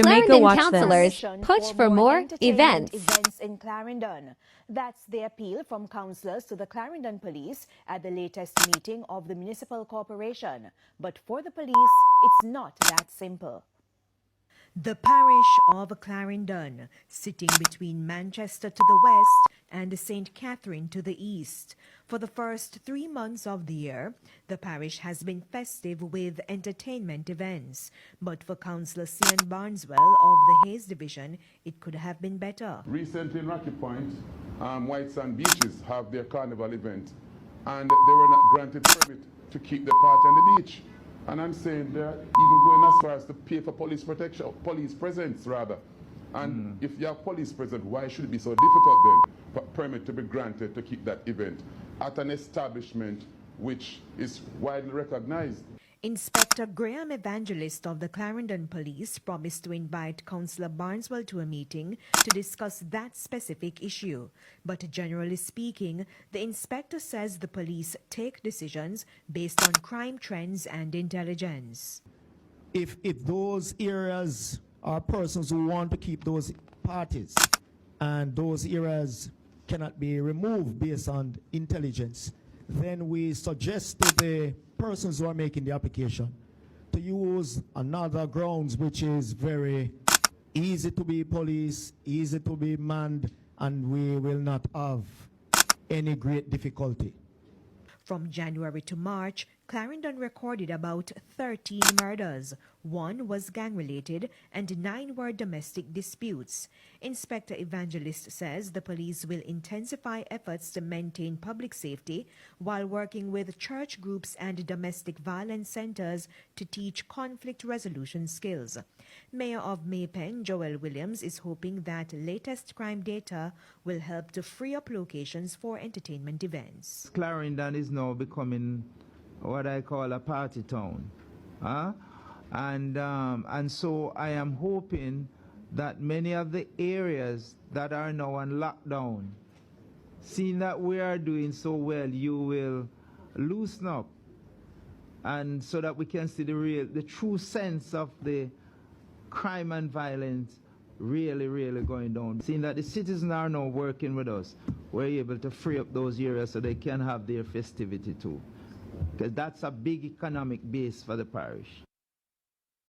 Clarendon Councillors push for more events in Clarendon. That's the appeal from councillors to the Clarendon Police at the latest meeting of the Municipal Corporation. But for the police, it's not that simple. The parish of Clarendon, sitting between Manchester to the west and St. Catherine to the east. For the first 3 months of the year, the parish has been festive with entertainment events. But for Councillor Cian Barneswell of the Hayes Division, it could have been better. Recently in Rocky Point, White Sand Beaches have their carnival event, and they were not granted permit to keep the party on the beach. And I'm saying they're even going as far as to pay for police protection, police presence rather. And if you have police presence, why should it be so difficult then for permit to be granted to keep that event at an establishment which is widely recognized? Inspector Graham Evangelist of the Clarendon Police promised to invite Councillor Barneswell to a meeting to discuss that specific issue. But generally speaking, the inspector says the police take decisions based on crime trends and intelligence. If those areas are persons who want to keep those parties and those areas cannot be removed based on intelligence, then we suggest to the persons who are making the application to use another grounds which is very easy to be policed, easy to be manned, and we will not have any great difficulty. From January to March, Clarendon recorded about 13 murders. 1 was gang-related and 9 were domestic disputes. Inspector Evangelist says the police will intensify efforts to maintain public safety while working with church groups and domestic violence centers to teach conflict resolution skills. Mayor of Maypen, Joel Williams, is hoping that latest crime data will help to free up locations for entertainment events. Clarendon is now becoming what I call a party town. And so I am hoping that many of the areas that are now on lockdown, seeing that we are doing so well, you will loosen up, and so that we can see the true sense of the crime and violence really going down. Seeing that the citizens are now working with us, we're able to free up those areas so they can have their festivity too, because that's a big economic base for the parish.